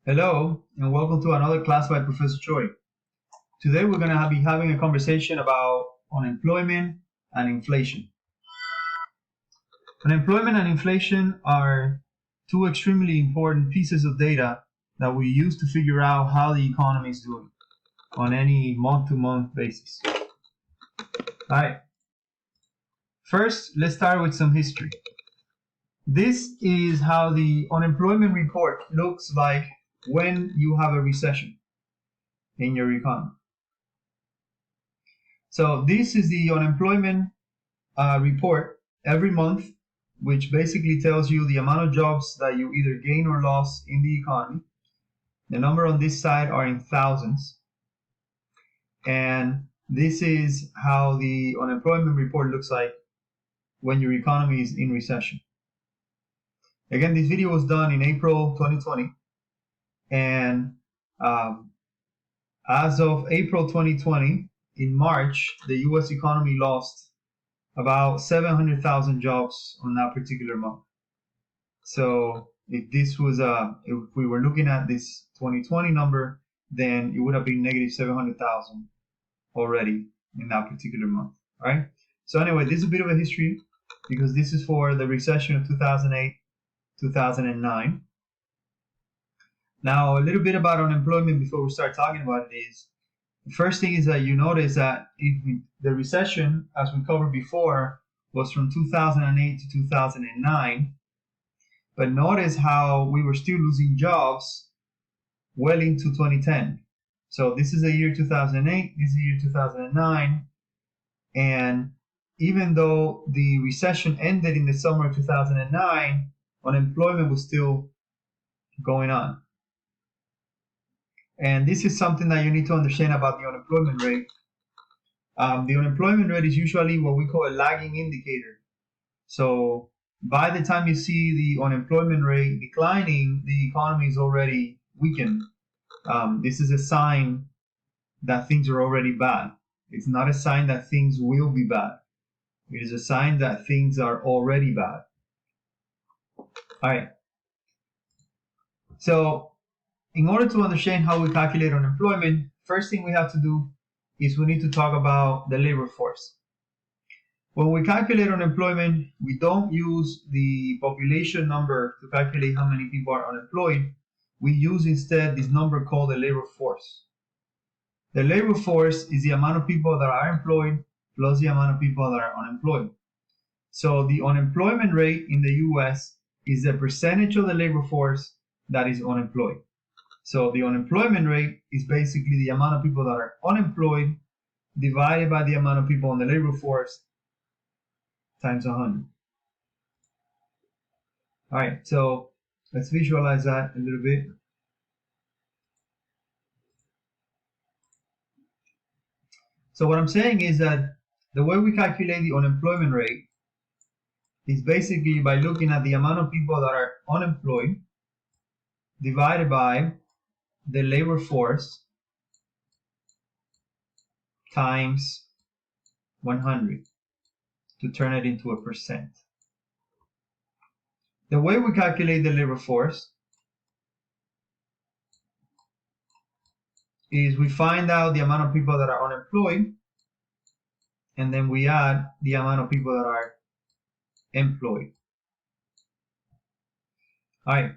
Hello, and welcome to another class by Professor Choi. Today we're going to be having a conversation about unemployment and inflation. Unemployment and inflation are two extremely important pieces of data that we use to figure out how the economy is doing on any month-to-month basis. Alright, first let's start with some history. This is how the unemployment report looks like when you have a recession in your economy. So this is the unemployment report every month, which basically tells you the amount of jobs that you either gain or lost in the economy. The number on this side are in thousands. And this is how the unemployment report looks like when your economy is in recession. Again, this video was done in April 2020. And as of April 2020, in March, the US economy lost about 700,000 jobs on that particular month. So if we were looking at this 2020 number, then it would have been negative 700,000 already in that particular month. All right. So anyway, this is a bit of a history because this is for the recession of 2008, 2009. Now, a little bit about unemployment before we start talking about it is, the first thing is that you notice that the recession, as we covered before, was from 2008 to 2009. But notice how we were still losing jobs well into 2010. So this is the year 2008, this is the year 2009. And even though the recession ended in the summer of 2009, unemployment was still going on. And this is something that you need to understand about the unemployment rate. The unemployment rate is usually what we call a lagging indicator. So by the time you see the unemployment rate declining, the economy is already weakened. This is a sign that things are already bad. It's not a sign that things will be bad. It is a sign that things are already bad. All right. So in order to understand how we calculate unemployment, first thing we have to do is we need to talk about the labor force. When we calculate unemployment, we don't use the population number to calculate how many people are unemployed. We use instead this number called the labor force. The labor force is the amount of people that are employed plus the amount of people that are unemployed. So the unemployment rate in the US is the percentage of the labor force that is unemployed. So the unemployment rate is basically the amount of people that are unemployed divided by the amount of people on the labor force times 100. All right, so let's visualize that a little bit. So what I'm saying is that the way we calculate the unemployment rate is basically by looking at the amount of people that are unemployed divided by the labor force times 100 to turn it into a percent. The way we calculate the labor force is we find out the amount of people that are unemployed, and then we add the amount of people that are employed. All right.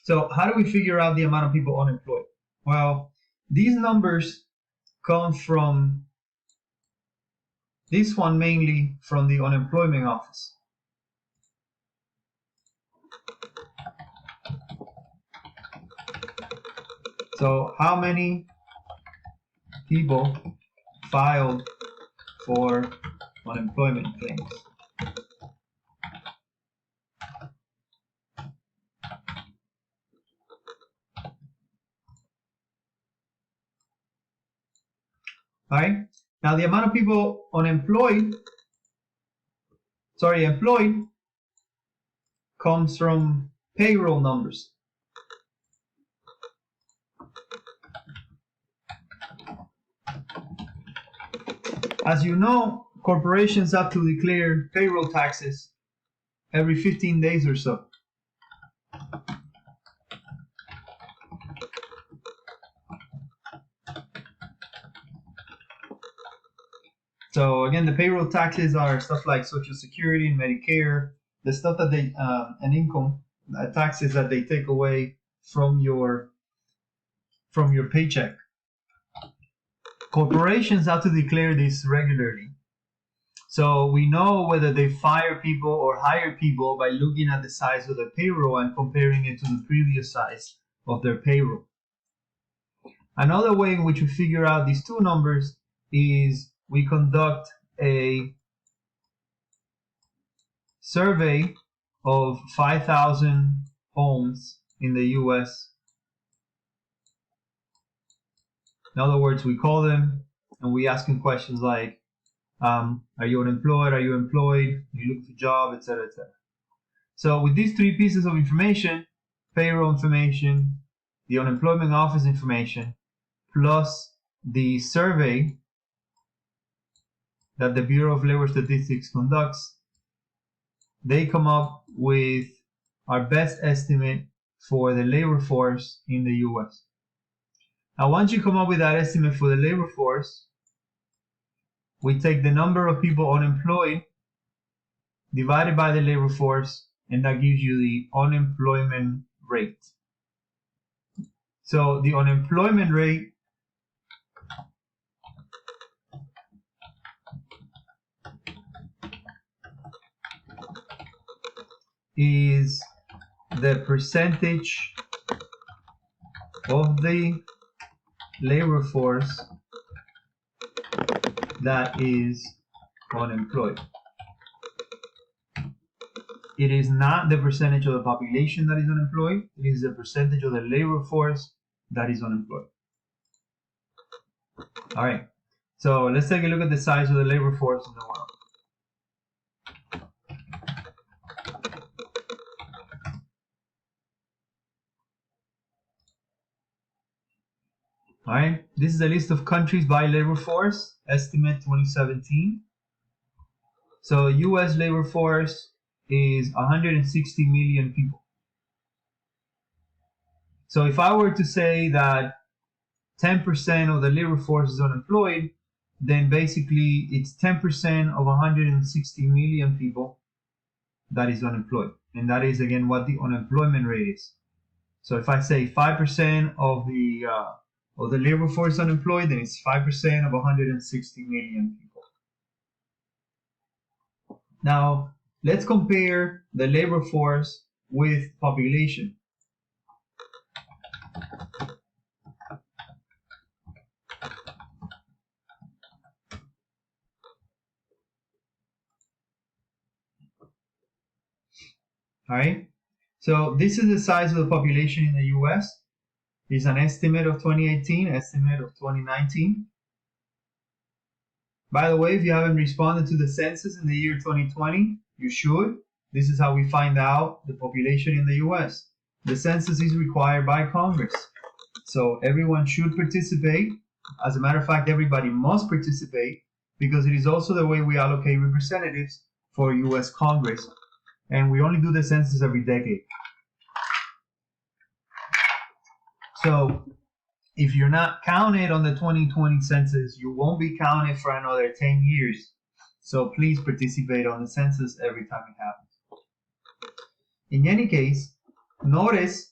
So how do we figure out the amount of people unemployed? Well, these numbers come from this one mainly from the unemployment office. So how many people filed for unemployment claims? All right. Now the amount of people employed comes from payroll numbers. As you know, corporations have to declare payroll taxes every 15 days or so. So again, the payroll taxes are stuff like Social Security and Medicare, the stuff that they and income taxes that they take away from your paycheck. Corporations have to declare this regularly. So we know whether they fire people or hire people by looking at the size of the payroll and comparing it to the previous size of their payroll. Another way in which we figure out these two numbers is we conduct a survey of 5,000 homes in the US. In other words, we call them and we ask them questions like, are you unemployed? Are you employed? Are you looking for a job, etc., etc. So with these three pieces of information, payroll information, the unemployment office information, plus the survey that the Bureau of Labor Statistics conducts, they come up with our best estimate for the labor force in the US. Now, once you come up with that estimate for the labor force, we take the number of people unemployed divided by the labor force, and that gives you the unemployment rate. So the unemployment rate is the percentage of the labor force that is unemployed. It is not the percentage of the population that is unemployed. It is the percentage of the labor force that is unemployed. All right. So let's take a look at the size of the labor force in the world. All right. This is a list of countries by labor force, estimate 2017. So U.S. labor force is 160 million people. So if I were to say that 10% of the labor force is unemployed, then basically it's 10% of 160 million people that is unemployed. And that is, again, what the unemployment rate is. So if I say 5% of the labor force unemployed, then it's 5% of 160 million people. Now, let's compare the labor force with population. All right. So this is the size of the population in the US. It's an estimate of 2018, estimate of 2019. By the way, if you haven't responded to the census in the year 2020, you should. This is how we find out the population in the US. The census is required by Congress. So everyone should participate. As a matter of fact, everybody must participate because it is also the way we allocate representatives for US Congress. And we only do the census every decade. So if you're not counted on the 2020 census, you won't be counted for another 10 years. So please participate on the census every time it happens. In any case, notice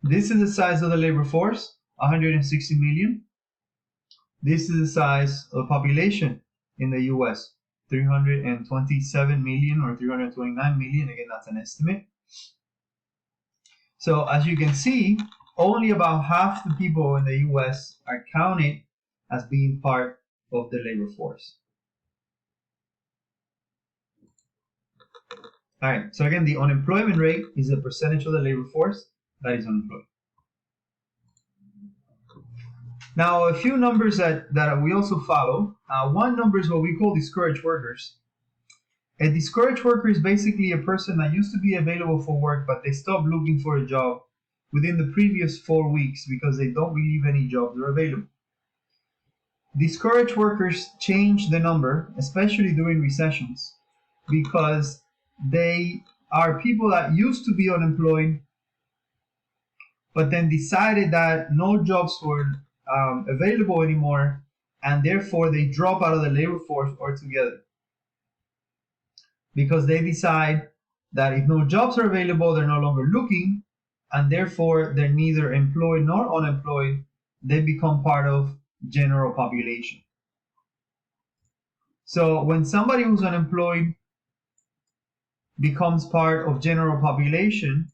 this is the size of the labor force, 160 million. This is the size of the population in the US, 327 million or 329 million. Again, that's an estimate. So as you can see, only about half the people in the US are counted as being part of the labor force. All right, so again, the unemployment rate is the percentage of the labor force that is unemployed. Now, a few numbers that we also follow. One number is what we call discouraged workers. A discouraged worker is basically a person that used to be available for work, but they stopped looking for a job within the previous 4 weeks because they don't believe any jobs are available. Discouraged workers change the number, especially during recessions, because they are people that used to be unemployed, but then decided that no jobs were available anymore, and therefore they drop out of the labor force altogether because they decide that if no jobs are available, they're no longer looking, and therefore they're neither employed nor unemployed. They become part of general population. So when somebody who's unemployed becomes part of general population,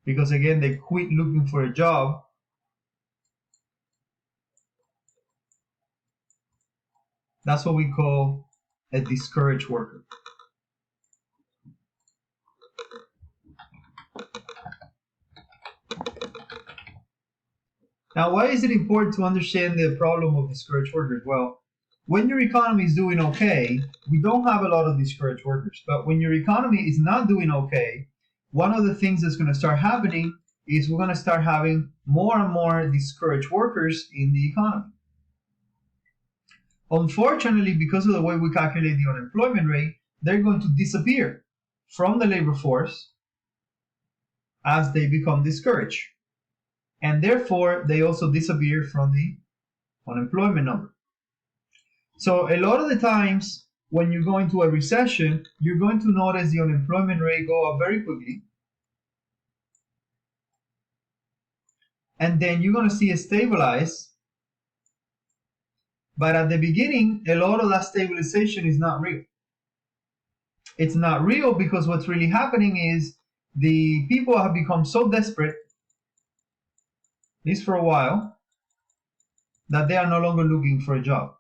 because again they quit looking for a job, that's what we call a discouraged worker. Now, why is it important to understand the problem of discouraged workers? Well, when your economy is doing okay, we don't have a lot of discouraged workers. But when your economy is not doing okay, one of the things that's going to start happening is we're going to start having more and more discouraged workers in the economy. Unfortunately, because of the way we calculate the unemployment rate, they're going to disappear from the labor force as they become discouraged. And therefore, they also disappear from the unemployment number. So a lot of the times, when you go into a recession, you're going to notice the unemployment rate go up very quickly. And then you're going to see it stabilize. But at the beginning, a lot of that stabilization is not real. It's not real because what's really happening is the people have become so desperate, at least for a while, that they are no longer looking for a job.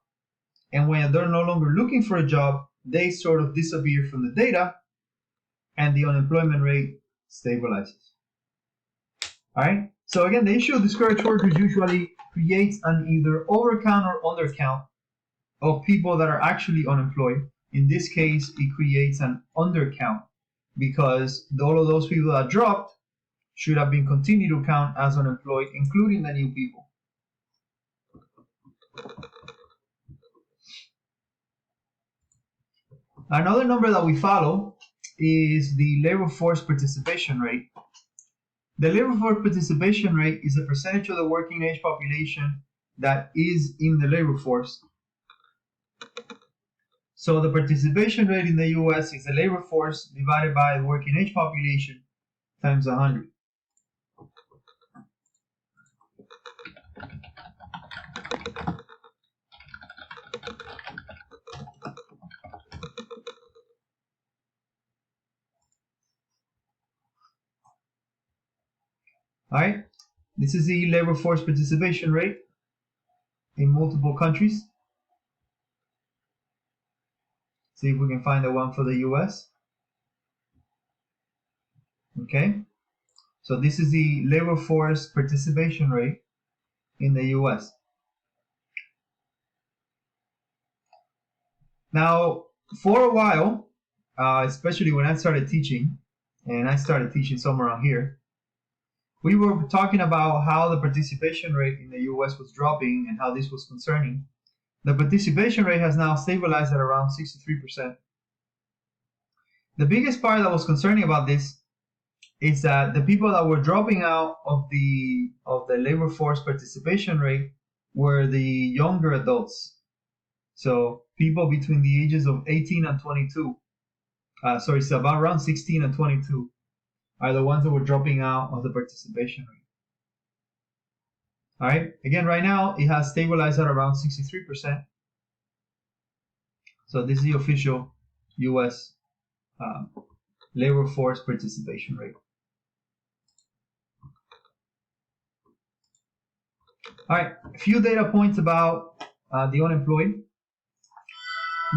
And when they're no longer looking for a job, they sort of disappear from the data and the unemployment rate stabilizes. All right. So again, the issue of discouraged workers usually creates an either overcount or undercount of people that are actually unemployed. In this case, it creates an undercount because all of those people that dropped should have been continued to count as unemployed, including the new people. Another number that we follow is the labor force participation rate. The labor force participation rate is a percentage of the working age population that is in the labor force. So the participation rate in the US is the labor force divided by the working age population times 100. All right, this is the labor force participation rate in multiple countries. See if we can find the one for the US. Okay, so this is the labor force participation rate in the US. Now, for a while, especially when I started teaching, and I started teaching somewhere around here, we were talking about how the participation rate in the US was dropping and how this was concerning. The participation rate has now stabilized at around 63%. The biggest part that was concerning about this is that the people that were dropping out of the labor force participation rate were the younger adults. So people between the ages of 18 and 22, so about around 16 and 22 are the ones that were dropping out of the participation rate. All right, again, right now it has stabilized at around 63%. So this is the official US labor force participation rate. All right, a few data points about the unemployed.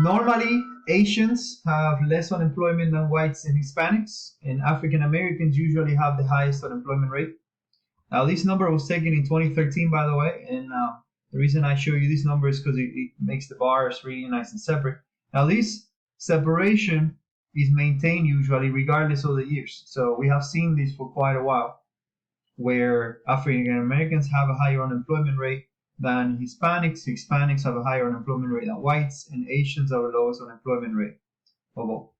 Normally, Asians have less unemployment than whites and Hispanics, and African Americans usually have the highest unemployment rate. Now, this number was taken in 2013, by the way, and the reason I show you this number is because it makes the bars really nice and separate. Now, this separation is maintained usually regardless of the years. So we have seen this for quite a while, where African Americans have a higher unemployment rate than Hispanics. Hispanics have a higher unemployment rate than whites, and Asians have the lowest unemployment rate of all.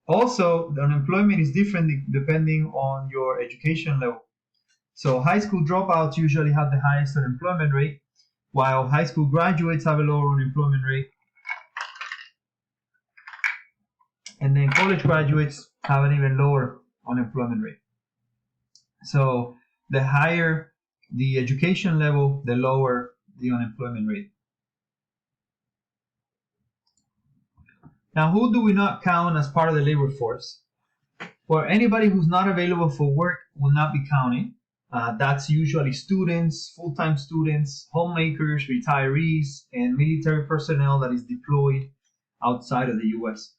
Also, the unemployment is different depending on your education level. So high school dropouts usually have the highest unemployment rate, while high school graduates have a lower unemployment rate, and then college graduates have an even lower unemployment rate. So the higher the education level, the lower the unemployment rate. Now, who do we not count as part of the labor force? Well, anybody who's not available for work will not be counted. That's usually students, full-time students, homemakers, retirees, and military personnel that is deployed outside of the U.S.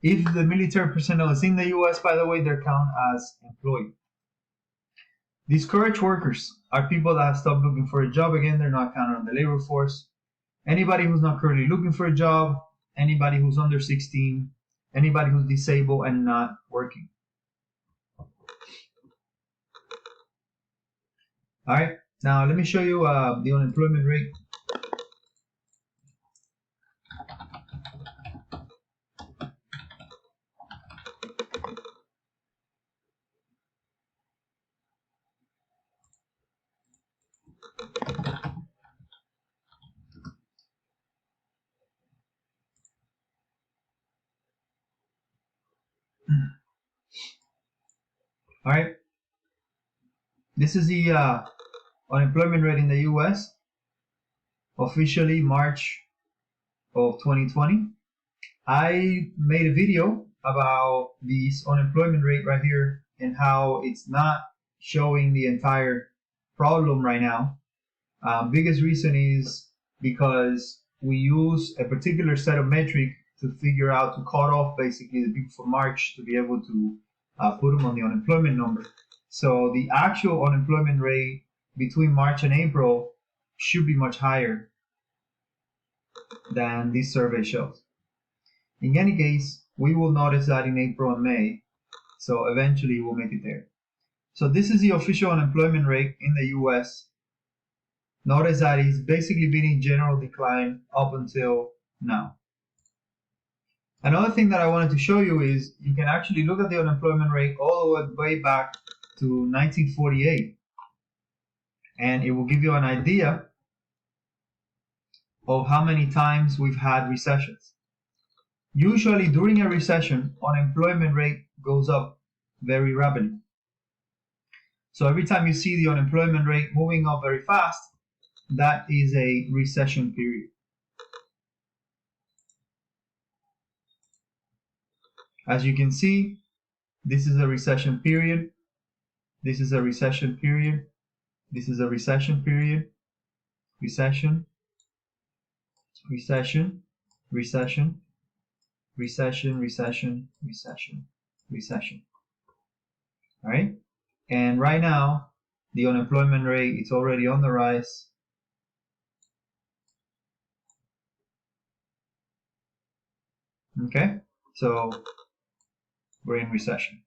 If the military personnel is in the U.S., by the way, they're counted as employed. Discouraged workers are people that have stopped looking for a job. Again, they're not counted on the labor force. Anybody who's not currently looking for a job, anybody who's under 16, anybody who's disabled and not working. All right, now let me show you the unemployment rate. All right, this is the unemployment rate in the U.S. officially March of 2020. I made a video about this unemployment rate right here and how it's not showing the entire problem right now. Biggest reason is because we use a particular set of metric to figure out, to cut off basically the people for March to be able to put them on the unemployment number. So the actual unemployment rate between March and April should be much higher than this survey shows. In any case, we will notice that in April and May, so eventually we'll make it there. So this is the official unemployment rate in the US. Notice that it's basically been in general decline up until now. Another thing that I wanted to show you is you can actually look at the unemployment rate all the way back to 1948, and it will give you an idea of how many times we've had recessions. Usually during a recession, unemployment rate goes up very rapidly. So every time you see the unemployment rate moving up very fast, that is a recession period. As you can see, this is a recession period. This is a recession period. This is a recession period. Recession. Recession. Recession. Recession. Recession. Recession. Recession. All right. And right now, the unemployment rate is already on the rise. Okay. So we're in recession.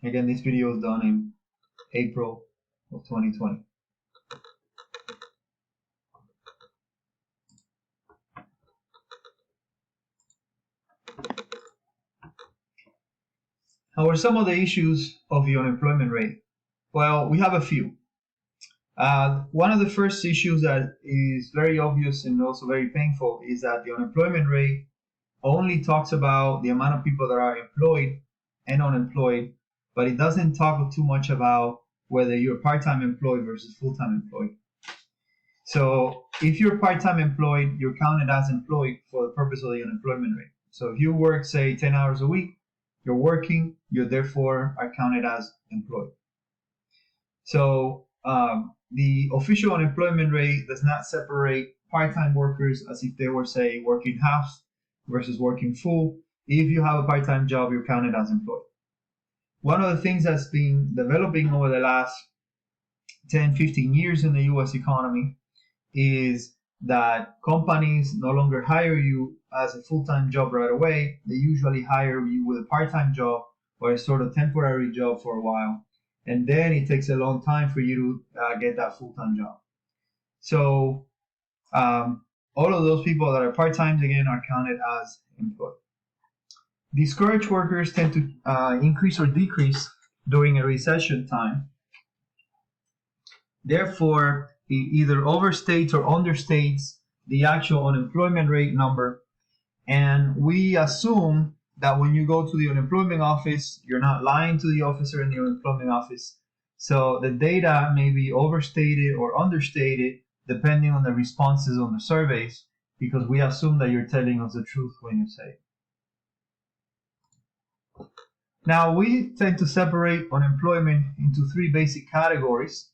Again, this video is done in April of 2020. How are some of the issues of the unemployment rate? Well, we have a few. One of the first issues that is very obvious and also very painful is that the unemployment rate only talks about the amount of people that are employed and unemployed, but it doesn't talk too much about whether you're part-time employed versus full-time employed. So if you're part-time employed, you're counted as employed for the purpose of the unemployment rate. So if you work, say, 10 hours a week, you're working, you therefore are counted as employed. So the official unemployment rate does not separate part-time workers as if they were, say, working half versus working full. If you have a part-time job, you're counted as employed. One of the things that's been developing over the last 10, 15 years in the US economy is that companies no longer hire you as a full-time job right away. They usually hire you with a part-time job or a sort of temporary job for a while. And then it takes a long time for you to get that full-time job. So all of those people that are part-time, again, are counted as employed. Discouraged workers tend to increase or decrease during a recession time. Therefore, either overstates or understates the actual unemployment rate number. And we assume that when you go to the unemployment office, you're not lying to the officer in the unemployment office. So the data may be overstated or understated depending on the responses on the surveys, because we assume that you're telling us the truth when you say it. Now, we tend to separate unemployment into three basic categories.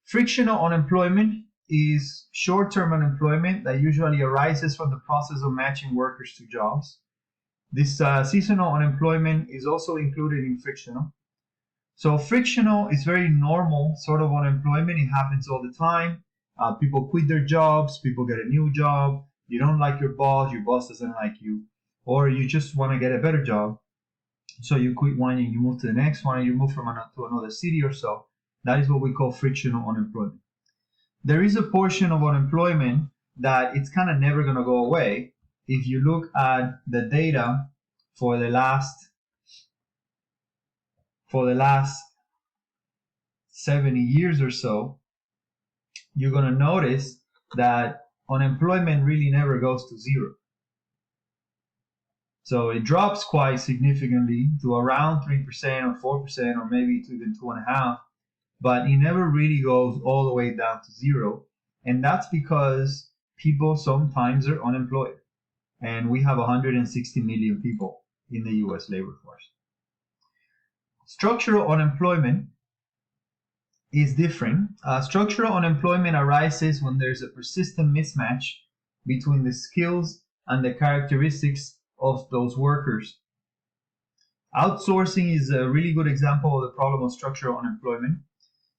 Frictional unemployment is short-term unemployment that usually arises from the process of matching workers to jobs. This seasonal unemployment is also included in frictional. So frictional is very normal sort of unemployment. It happens all the time. People quit their jobs, people get a new job, you don't like your boss doesn't like you, or you just want to get a better job. So you quit one and you move to the next one, and you move from to another city or so. That is what we call frictional unemployment. There is a portion of unemployment that it's kind of never going to go away. If you look at the data for the last 70 years or so, you're going to notice that unemployment really never goes to zero. So it drops quite significantly to around 3% or 4%, or maybe to even 2.5%, but it never really goes all the way down to zero. And that's because people sometimes are unemployed. And we have 160 million people in the US labor force. Structural unemployment is different. Structural unemployment arises when there's a persistent mismatch between the skills and the characteristics of those workers. Outsourcing is a really good example of the problem of structural unemployment.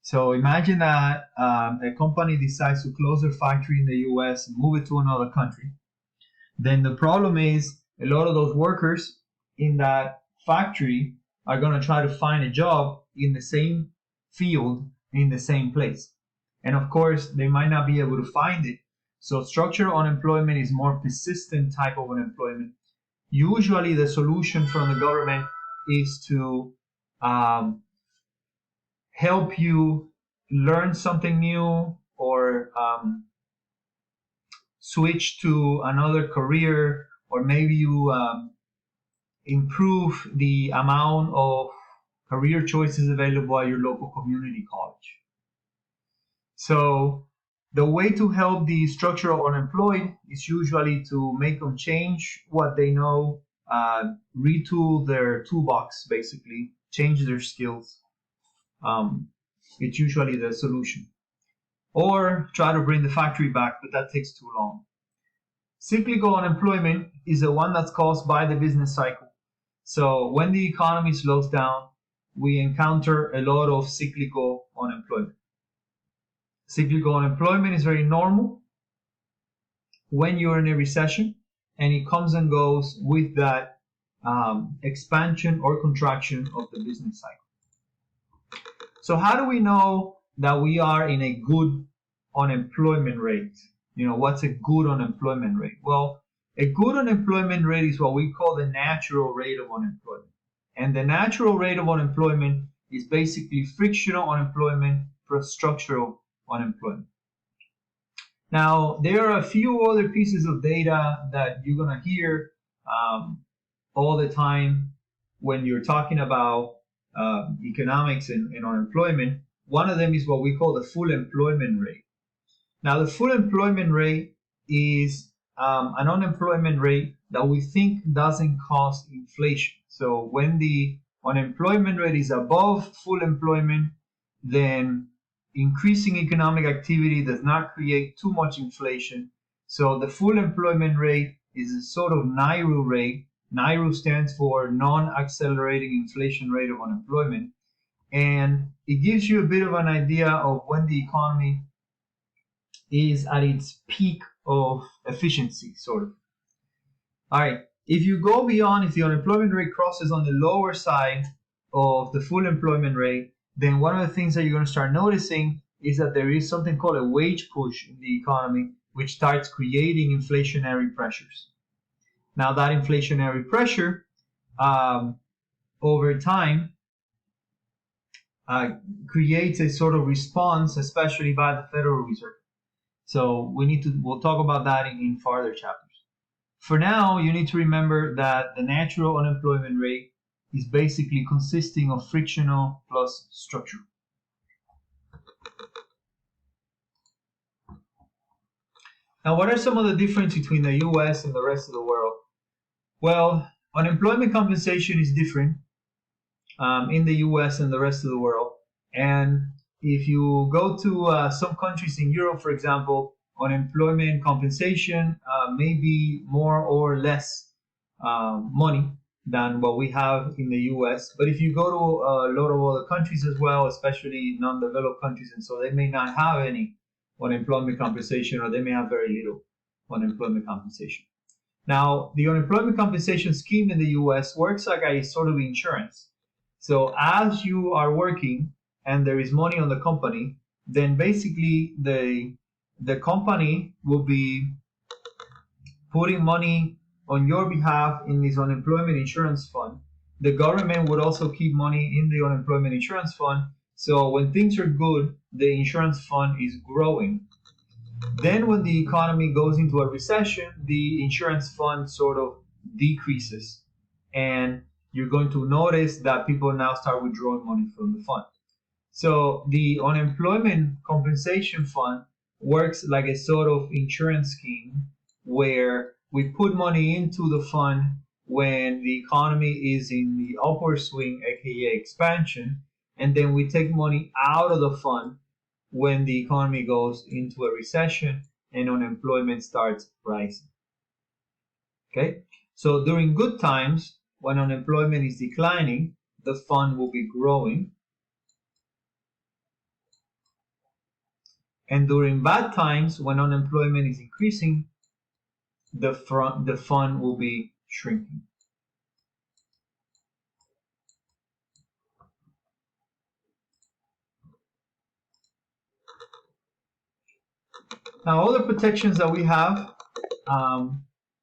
So imagine that a company decides to close their factory in the US and move it to another country. Then the problem is a lot of those workers in that factory are going to try to find a job in the same field in the same place. And of course, they might not be able to find it. So structural unemployment is more persistent type of unemployment. Usually the solution from the government is to help you learn something new, or switch to another career, or maybe you improve the amount of career choices available at your local community college. So the way to help the structural unemployed is usually to make them change what they know, retool their toolbox, basically, change their skills. It's usually the solution. Or try to bring the factory back, but that takes too long. Cyclical unemployment is the one that's caused by the business cycle. So when the economy slows down, we encounter a lot of cyclical unemployment. Cyclical unemployment is very normal when you're in a recession, and it comes and goes with that expansion or contraction of the business cycle. So how do we know that we are in a good unemployment rate? What's a good unemployment rate? Well, a good unemployment rate is what we call the natural rate of unemployment. And the natural rate of unemployment is basically frictional unemployment plus structural unemployment. Now, there are a few other pieces of data that you're going to hear all the time when you're talking about economics and unemployment. One of them is what we call the full employment rate. Now, the full employment rate is an unemployment rate that we think doesn't cause inflation. So when the unemployment rate is above full employment, then increasing economic activity does not create too much inflation. So the full employment rate is a sort of NAIRU rate. NAIRU stands for non-accelerating inflation rate of unemployment. And it gives you a bit of an idea of when the economy is at its peak of efficiency, sort of. All right, if you go beyond, if the unemployment rate crosses on the lower side of the full employment rate, then one of the things that you're going to start noticing is that there is something called a wage push in the economy, which starts creating inflationary pressures. Now, that inflationary pressure over time creates a sort of response, especially by the Federal Reserve. So we'll talk about that in further chapters. For now, you need to remember that the natural unemployment rate is basically consisting of frictional plus structural. Now, what are some of the differences between the US and the rest of the world? Well, unemployment compensation is different in the US and the rest of the world. And if you go to some countries in Europe, for example, unemployment compensation may be more or less money than what we have in the US. But if you go to a lot of other countries as well, especially non-developed countries, and so they may not have any unemployment compensation, or they may have very little unemployment compensation. Now, the unemployment compensation scheme in the US works like a sort of insurance. So as you are working and there is money on the company, then basically the company will be putting money on your behalf in this unemployment insurance fund. The government would also keep money in the unemployment insurance fund. So when things are good, the insurance fund is growing. Then when the economy goes into a recession, the insurance fund sort of decreases. And you're going to notice that people now start withdrawing money from the fund. So the unemployment compensation fund works like a sort of insurance scheme where we put money into the fund when the economy is in the upward swing, aka expansion, and then we take money out of the fund when the economy goes into a recession and unemployment starts rising. Okay? So during good times, when unemployment is declining, the fund will be growing. And during bad times, when unemployment is increasing, the fund will be shrinking. Now, other protections that we have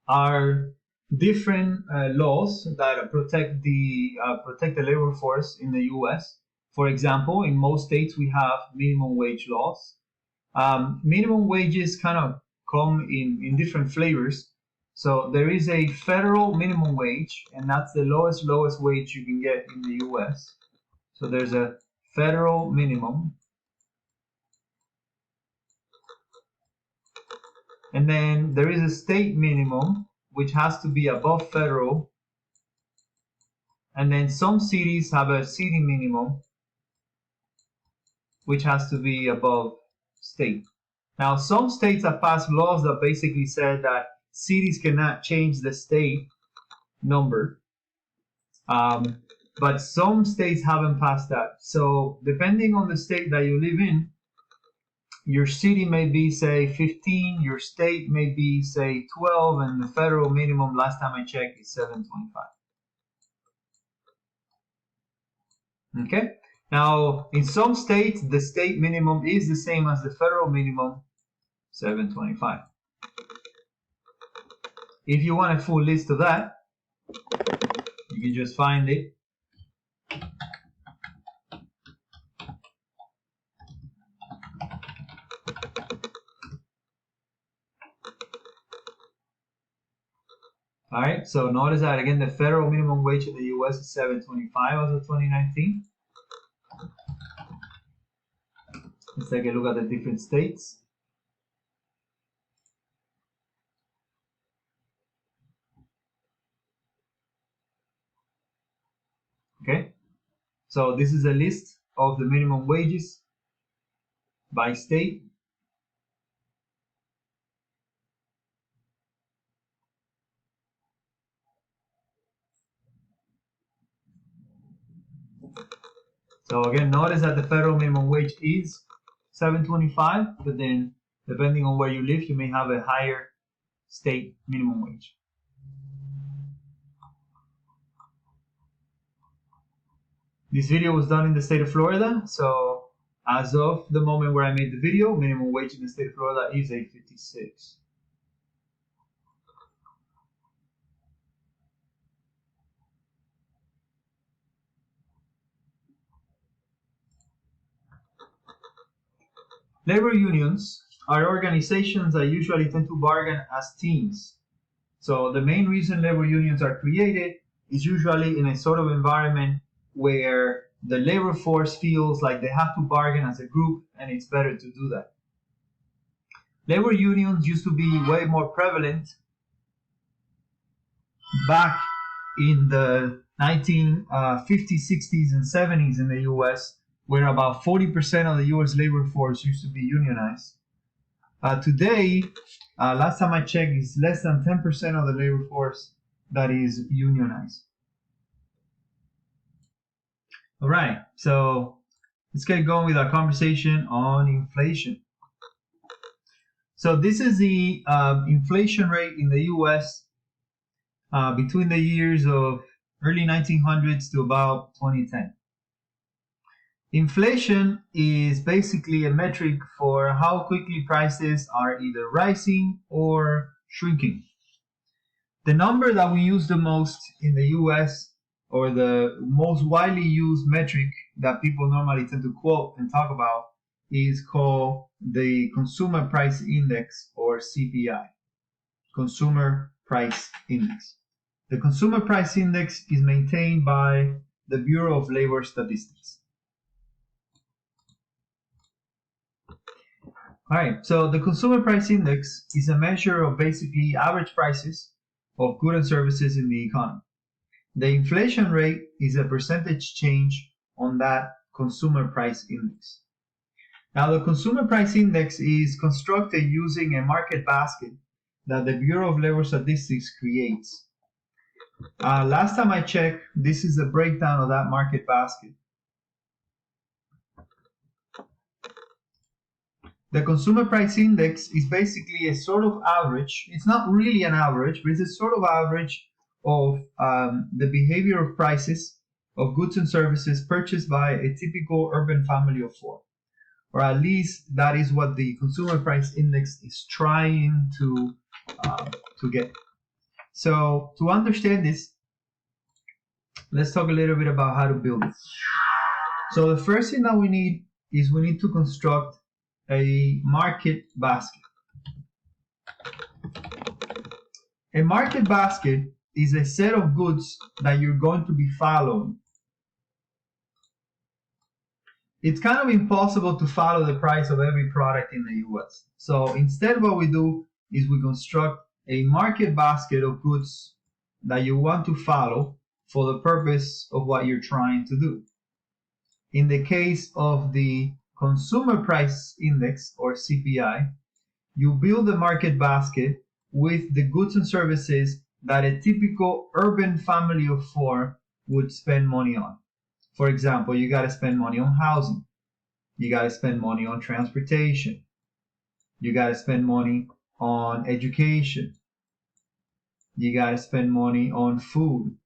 are different laws that protect the labor force in the U.S. For example, in most states we have minimum wage laws. Minimum wages kind of come in different flavors. So there is a federal minimum wage, and that's the lowest wage you can get in the U.S. So there's a federal minimum. And then there is a state minimum, which has to be above federal. And then some cities have a city minimum, which has to be above state. Now, some states have passed laws that basically said that cities cannot change the state number. But some states haven't passed that. So depending on the state that you live in, your city may be, say, 15, your state may be, say, 12, and the federal minimum, last time I checked, is 725. Okay? Now, in some states, the state minimum is the same as the federal minimum, 725. If you want a full list of that, you can just find it. All right, so notice that again, the federal minimum wage in the US is 725 as of 2019. Let's take a look at the different states. Okay, so this is a list of the minimum wages by state. So again, notice that the federal minimum wage is 725, but then depending on where you live, you may have a higher state minimum wage. This video was done in the state of Florida, so as of the moment where I made the video, minimum wage in the state of Florida is $8.56. Labor unions are organizations that usually tend to bargain as teams. So the main reason labor unions are created is usually in a sort of environment where the labor force feels like they have to bargain as a group, and it's better to do that. Labor unions used to be way more prevalent back in the 1950s, 60s, and 70s in the US, where about 40% of the US labor force used to be unionized. Today, last time I checked, it's less than 10% of the labor force that is unionized. All right, so let's get going with our conversation on inflation. So this is the inflation rate in the US between the years of early 1900s to about 2010. Inflation is basically a metric for how quickly prices are either rising or shrinking. The number that we use the most in the US, or the most widely used metric that people normally tend to quote and talk about, is called the Consumer Price Index, or CPI, Consumer Price Index. The Consumer Price Index is maintained by the Bureau of Labor Statistics. All right, so the Consumer Price Index is a measure of basically average prices of goods and services in the economy. The inflation rate is a percentage change on that Consumer Price Index. Now, the Consumer Price Index is constructed using a market basket that the Bureau of Labor Statistics creates. Last time I checked, this is a breakdown of that market basket. The Consumer Price Index is basically a sort of average. It's not really an average, but it's a sort of average of the behavior of prices of goods and services purchased by a typical urban family of four. Or at least that is what the Consumer Price Index is trying to get. So to understand this, let's talk a little bit about how to build it. So the first thing that we need is we need to construct a market basket. A market basket is a set of goods that you're going to be following. It's kind of impossible to follow the price of every product in the US. So instead what we do is we construct a market basket of goods that you want to follow for the purpose of what you're trying to do. In the case of the Consumer Price Index, or CPI, you build a market basket with the goods and services that a typical urban family of four would spend money on. For example, you got to spend money on housing. You got to spend money on transportation. You got to spend money on education. You got to spend money on food.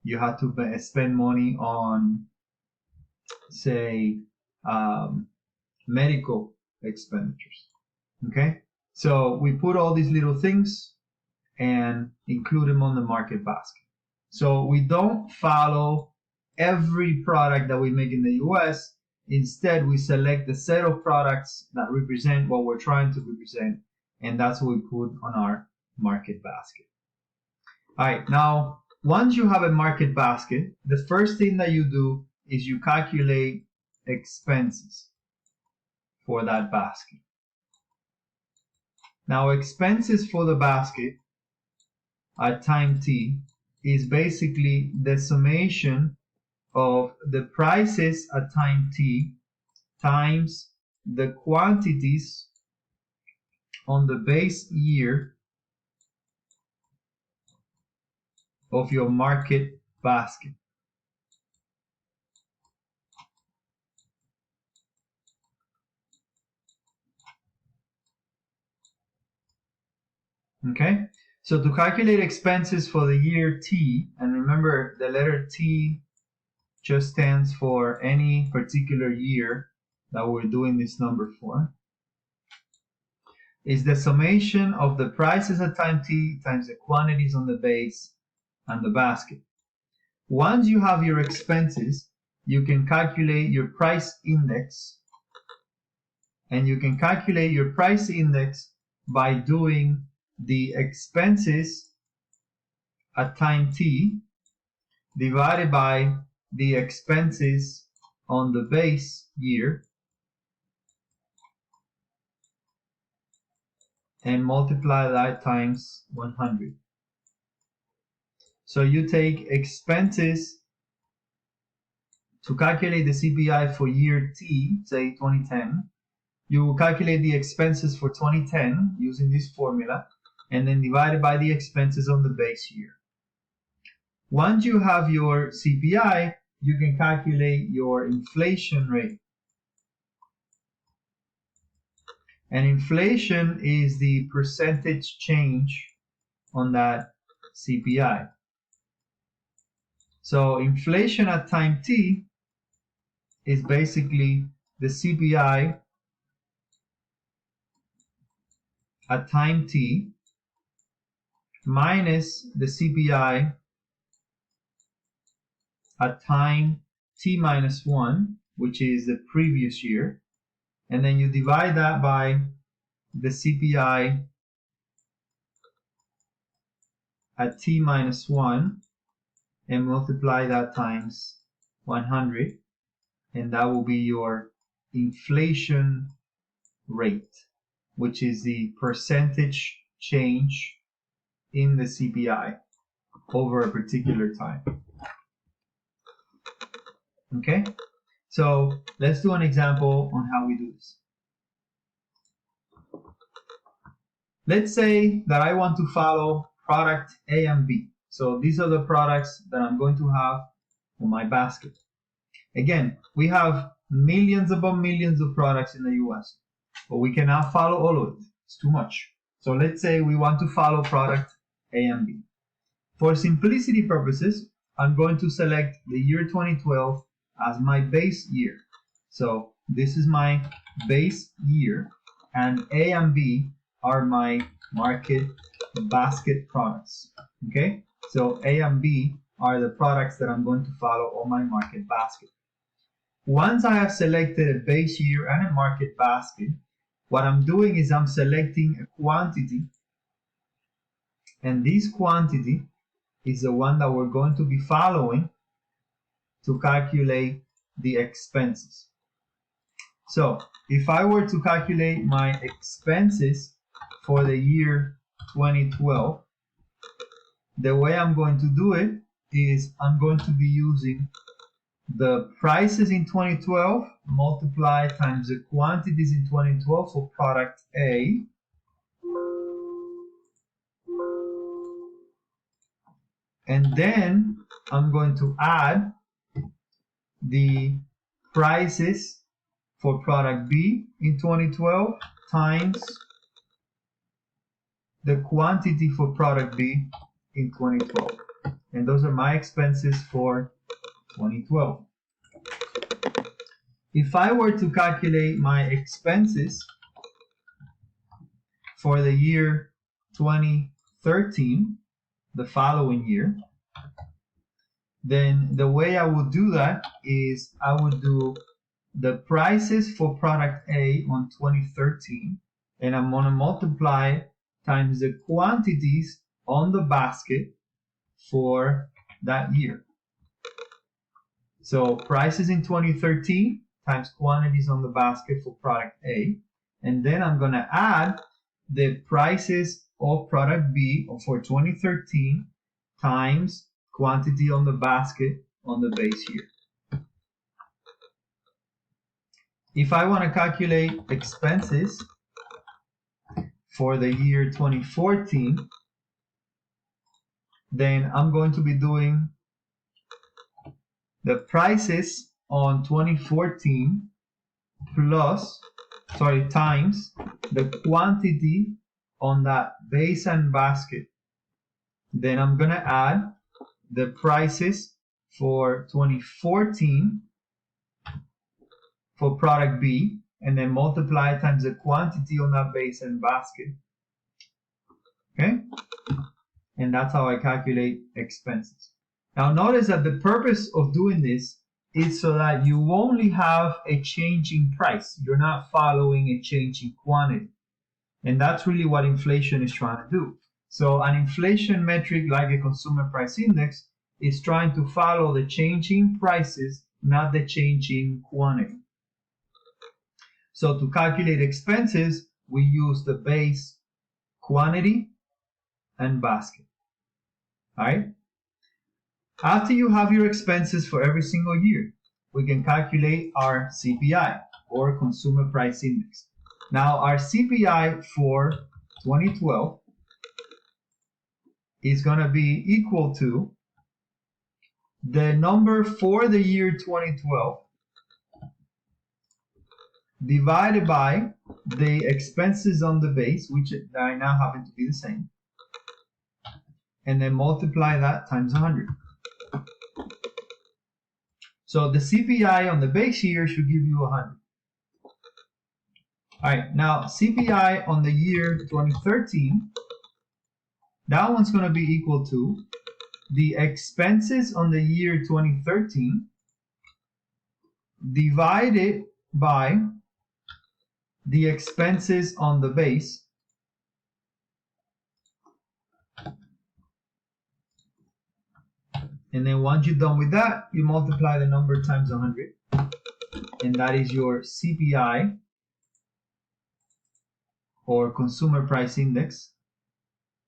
You have to spend money on, say, medical expenditures. Okay, so we put all these little things and include them on the market basket. So we don't follow every product that we make in the US. Instead, we select the set of products that represent what we're trying to represent, and that's what we put on our market basket. All right, now once you have a market basket, the first thing that you do is you calculate expenses for that basket. Now, expenses for the basket at time t is basically the summation of the prices at time t times the quantities on the base year of your market basket. Okay, so to calculate expenses for the year t, and remember the letter t just stands for any particular year that we're doing this number for, is the summation of the prices at time t times the quantities on the base and the basket. Once you have your expenses, you can calculate your price index and you can calculate your price index by doing the expenses at time t divided by the expenses on the base year and multiply that times 100. So you take expenses to calculate the CPI for year T, say 2010. You will calculate the expenses for 2010 using this formula and then divide it by the expenses on the base year. Once you have your CPI, you can calculate your inflation rate. And inflation is the percentage change on that CPI. So inflation at time t is basically the CPI at time t minus the CPI at time t minus 1, which is the previous year, and then you divide that by the CPI at t minus 1 and multiply that times 100, and that will be your inflation rate, which is the percentage change in the CPI over a particular time. Okay, so let's do an example on how we do this. Let's say that I want to follow product A and B. So these are the products that I'm going to have on my basket. Again, we have millions upon millions of products in the US, but we cannot follow all of it. It's too much. So let's say we want to follow product A and B. For simplicity purposes, I'm going to select the year 2012 as my base year. So this is my base year, and A and B are my market basket products. Okay, so A and B are the products that I'm going to follow on my market basket. Once I have selected a base year and a market basket, what I'm doing is I'm selecting a quantity, and this quantity is the one that we're going to be following to calculate the expenses. So if I were to calculate my expenses for the year 2012, the way I'm going to do it is I'm going to be using the prices in 2012 multiplied times the quantities in 2012 for product A, and then I'm going to add the prices for product B in 2012 times the quantity for product B in 2012. And those are my expenses for 2012. If I were to calculate my expenses for the year 2013, the following year, then the way I would do that is I would do the prices for product A on 2013, and I'm going to multiply times the quantities on the basket for that year. So prices in 2013 times quantities on the basket for product A, and then I'm going to add the prices of product B for 2013 times quantity on the basket on the base year. If I want to calculate expenses for the year 2014, then I'm going to be doing the prices on 2014 times the quantity on that base and basket. Then I'm going to add the prices for 2014 for product B, and then multiply times the quantity on that base and basket. Okay? And that's how I calculate expenses. Now notice that the purpose of doing this is so that you only have a change in price. You're not following a change in quantity. And that's really what inflation is trying to do. So an inflation metric like a consumer price index is trying to follow the change in prices, not the change in quantity. So to calculate expenses, we use the base, quantity, and basket. All right? After you have your expenses for every single year, we can calculate our CPI, or Consumer Price Index. Now, our CPI for 2012 is going to be equal to the number for the year 2012 divided by the expenses on the base, which right now happen to be the same, and then multiply that times 100. So the CPI on the base year should give you 100. All right, now CPI on the year 2013, that one's going to be equal to the expenses on the year 2013 divided by the expenses on the base and then once you're done with that, you multiply the number times 100, and that is your CPI, or Consumer Price Index,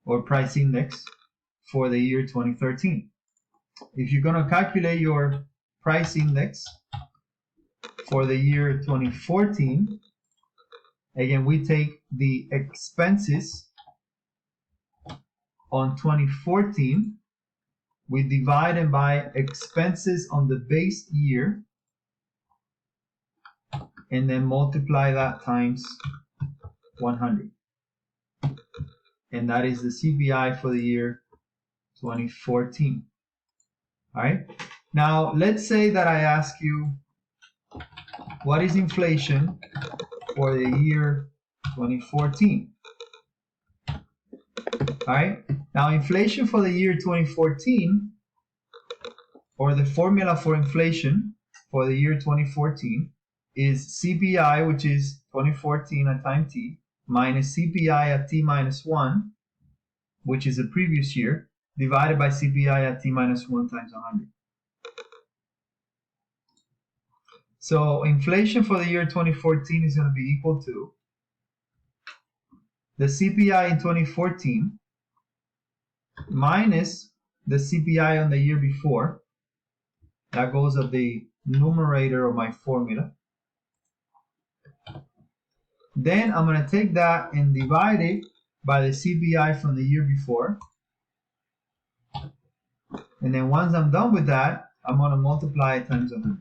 or Price Index for the year 2013. If you're going to calculate your price index for the year 2014, again, we take the expenses on 2014, we divide them by expenses on the base year, and then multiply that times 100. And that is the CPI for the year 2014. All right. Now, let's say that I ask you, what is inflation for the year 2014? All right. Now, inflation for the year 2014, or the formula for inflation for the year 2014, is CPI, which is 2014 at time t, minus CPI at t minus 1, which is the previous year, divided by CPI at t minus 1 times 100. So inflation for the year 2014 is going to be equal to the CPI in 2014 minus the CPI on the year before. That goes at the numerator of my formula. Then I'm going to take that and divide it by the CPI from the year before. And then once I'm done with that, I'm going to multiply it times 100.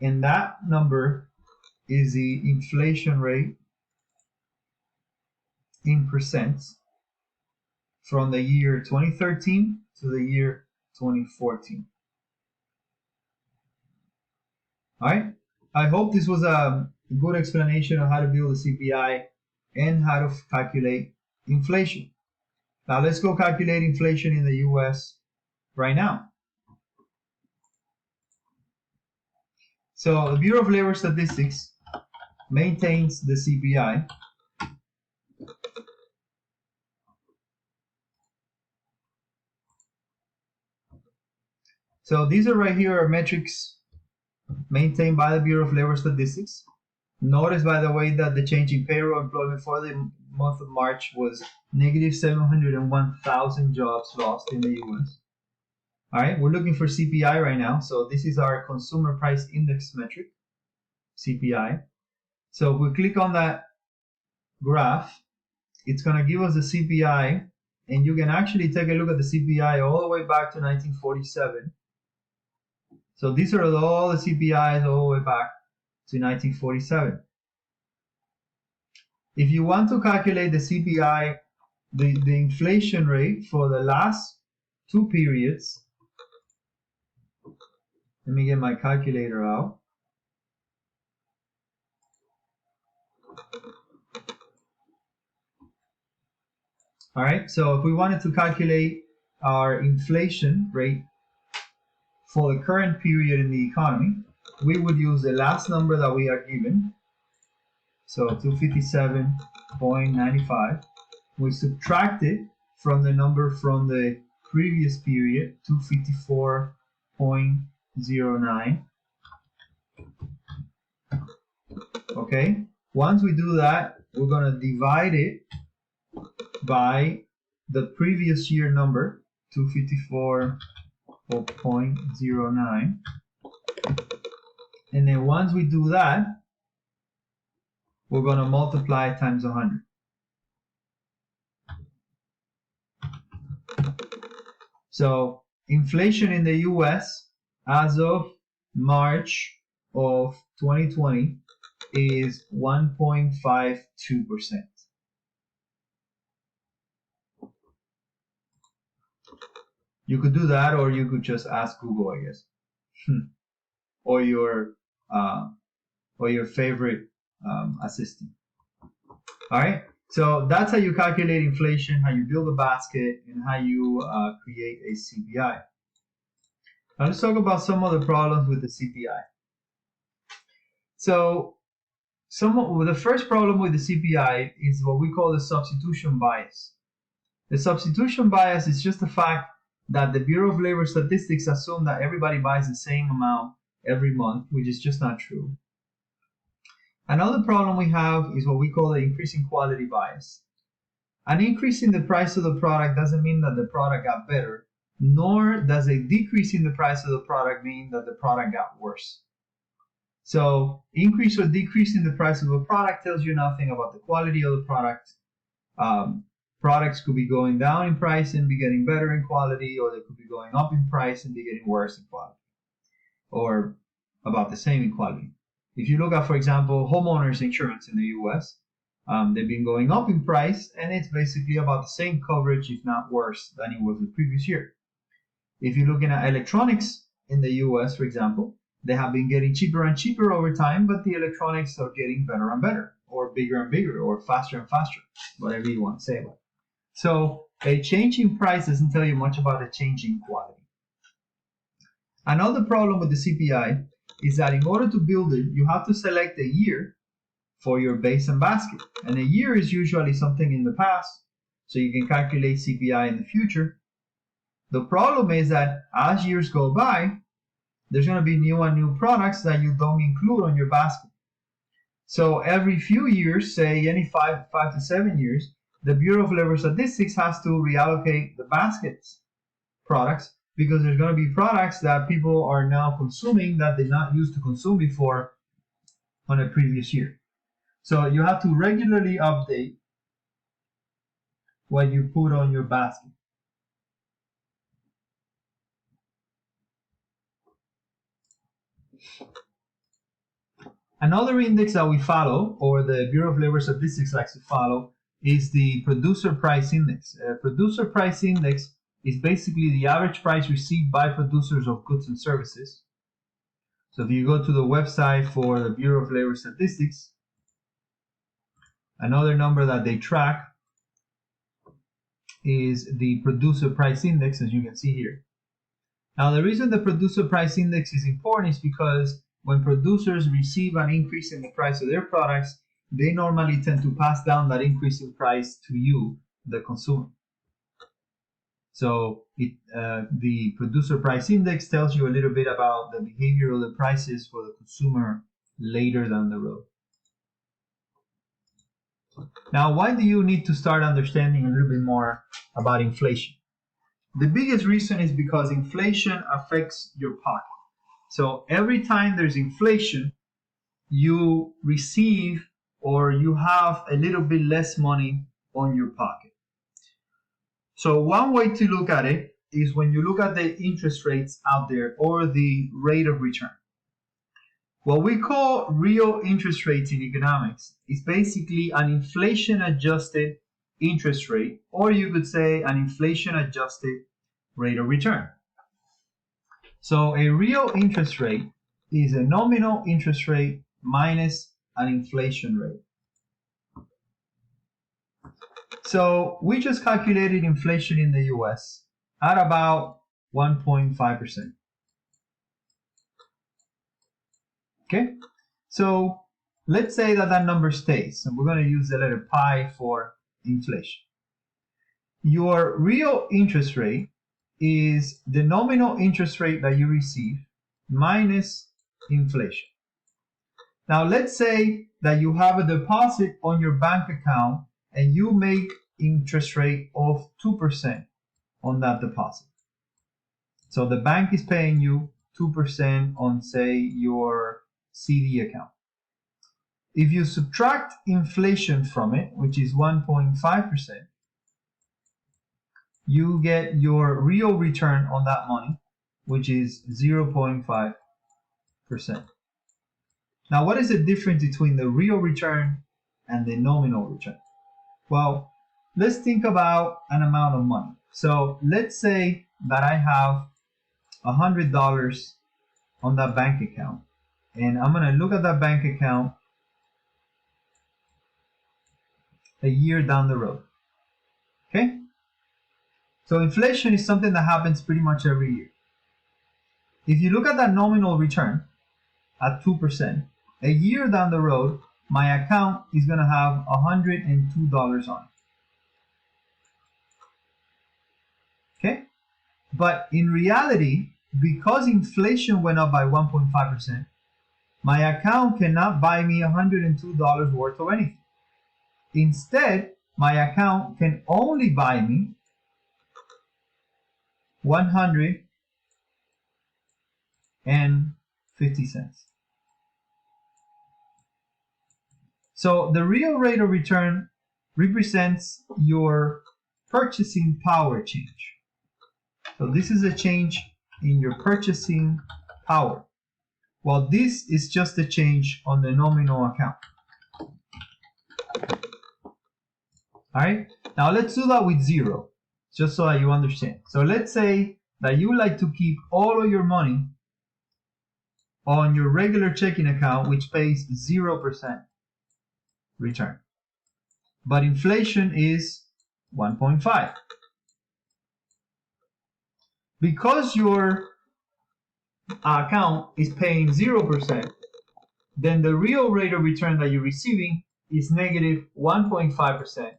And that number is the inflation rate in percent from the year 2013 to the year 2014. All right. I hope this was a good explanation of how to build a CPI and how to calculate inflation. Now let's go calculate inflation in the US right now. So the Bureau of Labor Statistics maintains the CPI. So these are right here are metrics maintained by the Bureau of Labor Statistics. Notice, by the way, that the change in payroll employment for the month of March was negative 701,000 jobs lost in the US. All right, we're looking for CPI right now. So this is our Consumer Price Index metric, CPI. So if we click on that graph, it's going to give us the CPI, and you can actually take a look at the CPI all the way back to 1947. So these are all the CPIs all the way back to 1947. If you want to calculate the CPI, the inflation rate for the last two periods, let me get my calculator out. All right, so if we wanted to calculate our inflation rate for the current period in the economy, we would use the last number that we are given, so 257.95. We subtract it from the number from the previous period, 254.09. Okay, once we do that, we're going to divide it by the previous year number, 254.09. And then once we do that, we're going to multiply it times 100. So inflation in the US as of March of 2020 is 1.52%. You could do that, or you could just ask Google, I guess, or your favorite assistant. All right. So that's how you calculate inflation, how you build a basket, and how you create a CPI. Now let's talk about some of the problems with the CPI. So the first problem with the CPI is what we call the substitution bias. The substitution bias is just the fact that the Bureau of Labor Statistics assume that everybody buys the same amount every month, which is just not true. Another problem we have is what we call the increasing quality bias. An increase in the price of the product doesn't mean that the product got better, nor does a decrease in the price of the product mean that the product got worse. So increase or decrease in the price of a product tells you nothing about the quality of the product. Products could be going down in price and be getting better in quality, or they could be going up in price and be getting worse in quality, or about the same in quality. If you look at, for example, homeowners insurance in the US, they've been going up in price, and it's basically about the same coverage, if not worse, than it was the previous year. If you're looking at electronics in the US, for example, they have been getting cheaper and cheaper over time, but the electronics are getting better and better, or bigger and bigger, or faster and faster, whatever you want to say about it. So a change in price doesn't tell you much about a change in quality. Another problem with the CPI is that in order to build it, you have to select a year for your base and basket. And a year is usually something in the past, so you can calculate CPI in the future. The problem is that as years go by, there's going to be new and new products that you don't include on your basket. So every few years, say any 5 to 7 years, the Bureau of Labor Statistics has to reallocate the baskets products, because there's going to be products that people are now consuming that they not used to consume before on a previous year. So you have to regularly update what you put on your basket. Another index that we follow, or the Bureau of Labor Statistics likes to follow, is the Producer Price Index. Producer Price Index is basically the average price received by producers of goods and services. So if you go to the website for the Bureau of Labor Statistics, another number that they track is the Producer Price Index, as you can see here. Now, the reason the Producer Price Index is important is because when producers receive an increase in the price of their products, they normally tend to pass down that increase in price to you, the consumer. So the Producer Price Index tells you a little bit about the behavior of the prices for the consumer later down the road. Now, why do you need to start understanding a little bit more about inflation? The biggest reason is because inflation affects your pocket. So every time there's inflation, you receive or you have a little bit less money on your pocket. So one way to look at it is when you look at the interest rates out there, or the rate of return. What we call real interest rates in economics is basically an inflation-adjusted interest rate, or you could say an inflation-adjusted rate of return. So a real interest rate is a nominal interest rate minus an inflation rate. So we just calculated inflation in the US at about 1.5%. Okay, so let's say that that number stays, and we're going to use the letter pi for inflation. Your real interest rate is the nominal interest rate that you receive minus inflation. Now let's say that you have a deposit on your bank account and you make interest rate of 2% on that deposit. So the bank is paying you 2% on, say, your CD account. If you subtract inflation from it, which is 1.5%, you get your real return on that money, which is 0.5%. Now, what is the difference between the real return and the nominal return? Well, let's think about an amount of money. So let's say that I have $100 on that bank account, and I'm going to look at that bank account a year down the road. Okay? So inflation is something that happens pretty much every year. If you look at that nominal return at 2%, a year down the road, my account is going to have $102 on it. Okay? But in reality, because inflation went up by 1.5%, my account cannot buy me $102 worth of anything. Instead, my account can only buy me 150 cents. So the real rate of return represents your purchasing power change. So this is a change in your purchasing power, while this is just a change on the nominal account. All right, now let's do that with zero, just so that you understand. So let's say that you like to keep all of your money on your regular checking account, which pays 0% return. But inflation is 1.5. Because your account is paying 0%, then the real rate of return that you're receiving is negative 1.5%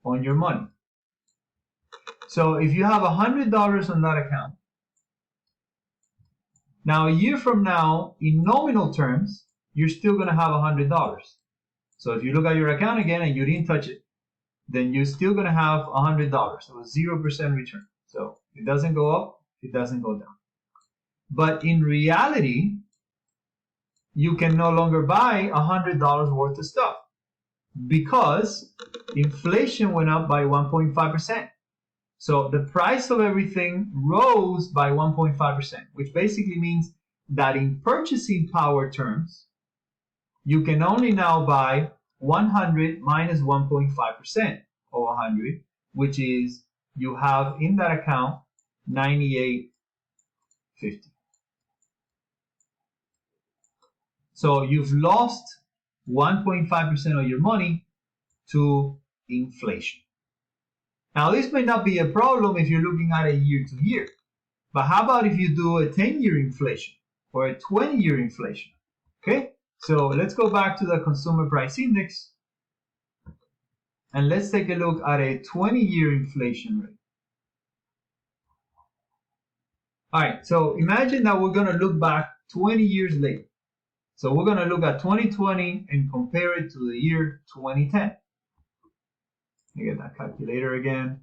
on your money. So if you have $100 on that account, now a year from now, in nominal terms, you're still going to have $100. So if you look at your account again and you didn't touch it, then you're still going to have $100. So a 0% return. So it doesn't go up, it doesn't go down. But in reality, you can no longer buy $100 worth of stuff because inflation went up by 1.5%. So the price of everything rose by 1.5%, which basically means that in purchasing power terms, you can only now buy 100 minus 1.5% of 100, which is you have in that account 98.50. So you've lost 1.5% of your money to inflation. Now this may not be a problem if you're looking at a year to year, but how about if you do a 10-year inflation or a 20-year inflation? Okay, so let's go back to the consumer price index and let's take a look at a 20-year inflation rate. All right, so imagine that we're going to look back 20 years later. So we're going to look at 2020 and compare it to the year 2010. Let me get that calculator again.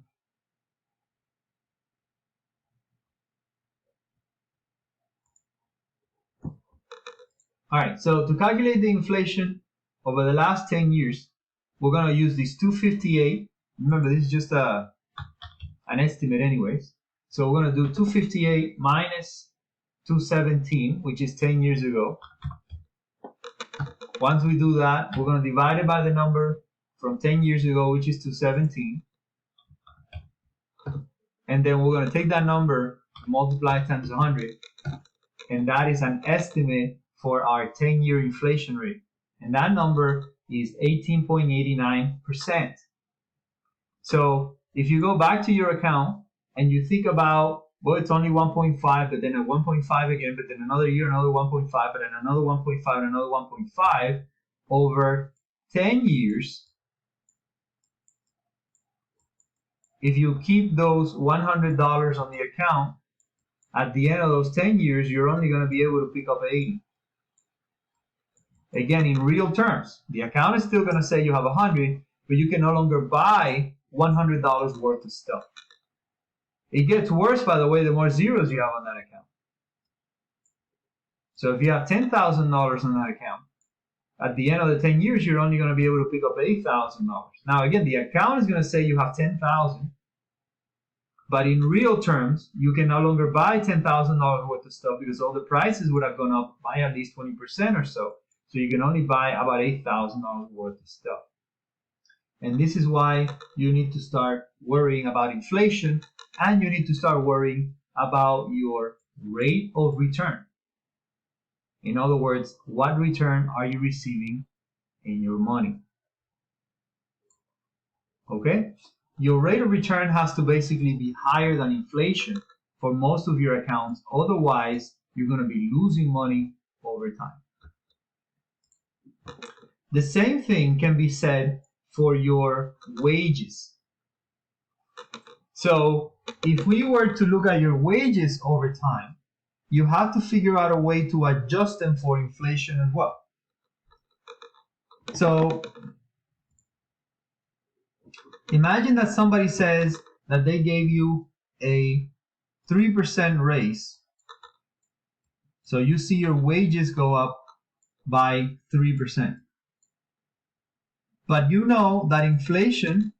All right, so to calculate the inflation over the last 10 years, we're going to use this 258. Remember, this is just an estimate anyways. So we're going to do 258 minus 217, which is 10 years ago. Once we do that, we're going to divide it by the number from 10 years ago, which is 217. And then we're going to take that number, multiply times 100, and that is an estimate for our 10-year inflation rate. And that number is 18.89%. So if you go back to your account and you think about well, it's only 1.5, but then at 1.5 again, but then another year, another 1.5, but then another 1.5, and another 1.5 over 10 years. If you keep those $100 on the account, at the end of those 10 years, you're only going to be able to pick up 80. Again, in real terms, the account is still going to say you have 100, but you can no longer buy $100 worth of stuff. It gets worse, by the way, the more zeros you have on that account. So if you have $10,000 on that account, at the end of the 10 years, you're only going to be able to pick up $8,000. Now, again, the account is going to say you have 10,000, but in real terms, you can no longer buy $10,000 worth of stuff because all the prices would have gone up by at least 20% or so. So you can only buy about $8,000 worth of stuff. And this is why you need to start worrying about inflation, and you need to start worrying about your rate of return. In other words, what return are you receiving in your money? Okay? Your rate of return has to basically be higher than inflation for most of your accounts. Otherwise, you're going to be losing money over time. The same thing can be said for your wages. So if we were to look at your wages over time, you have to figure out a way to adjust them for inflation as well. So imagine that somebody says that they gave you a 3% raise. So you see your wages go up by 3%. But you know that inflation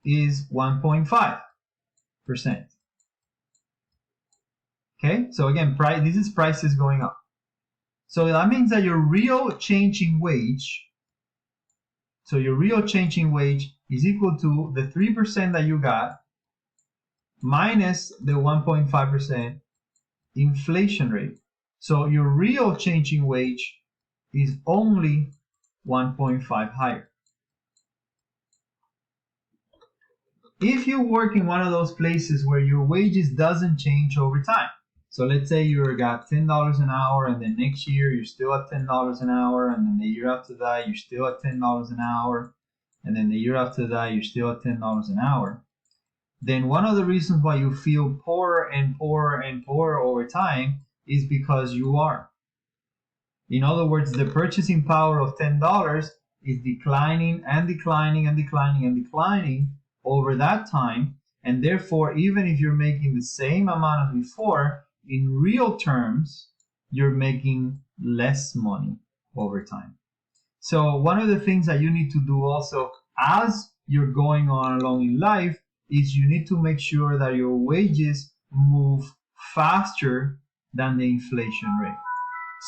is 1.5%. Okay, so again, this is prices going up. So that means that your real change in wage, is equal to the 3% that you got minus the 1.5% inflation rate. So your real change in wage is only 1.5 higher. If you work in one of those places where your wages doesn't change over time, so let's say you got $10 an hour, and then next year you're still at $10 an hour, and then the year after that you're still at $10 an hour, and then the year after that you're still at $10 an hour, then one of the reasons why you feel poorer and poorer and poorer over time is because you are. In other words, the purchasing power of $10 is declining and declining and declining and declining over that time, and therefore, even if you're making the same amount as before, in real terms, you're making less money over time. So one of the things that you need to do also as you're going on along in life is you need to make sure that your wages move faster than the inflation rate.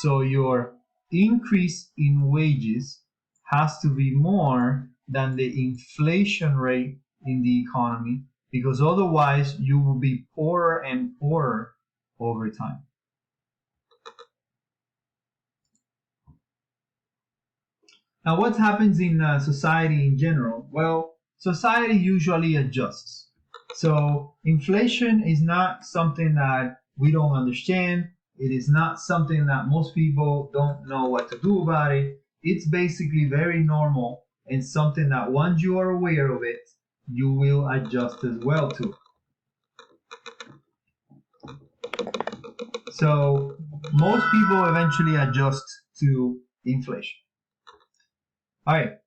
So your increase in wages has to be more than the inflation rate in the economy, because otherwise you will be poorer and poorer over time. Now, what happens in society in general? Well, society usually adjusts. So inflation is not something that we don't understand. It is not something that most people don't know what to do about it. It's basically very normal and something that once you are aware of it, you will adjust as well to it. So most people eventually adjust to inflation. All right.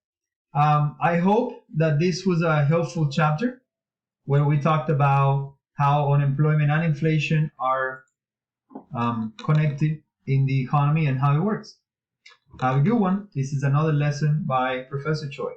I hope that this was a helpful chapter where we talked about how unemployment and inflation are connected in the economy and how it works. Have a good one. This is another lesson by Professor Choi.